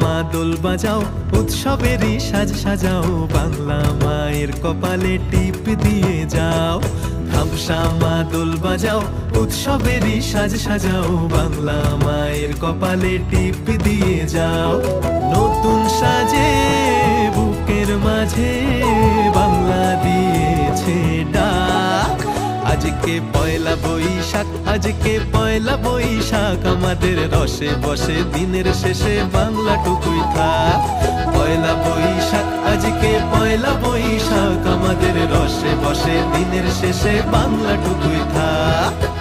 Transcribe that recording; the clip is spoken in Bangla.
মা দোল বাজাও, উৎসবেরই সাজ সাজাও, বাংলা মায়ের কপালে টিপ দিয়ে যাও। ধামসা মা দোল বাজাও, উৎসবেরই সাজ সাজাও, বাংলা মায়ের কপালে টিপ দিয়ে যাও। নতুন সাজে বুকের মাঝে বাংলা দিয়েছে ডাক। আজকে পয়লা বৈশাখ, আজকে পয়লা বৈশাখ, আমাদের রসে বসে দিনের শেষে বাংলাটুকুই থাক। পয়লা বৈশাখ, আজকে পয়লা বৈশাখ, আমাদের রসে বসে দিনের শেষে বাংলাটুকুই থাক।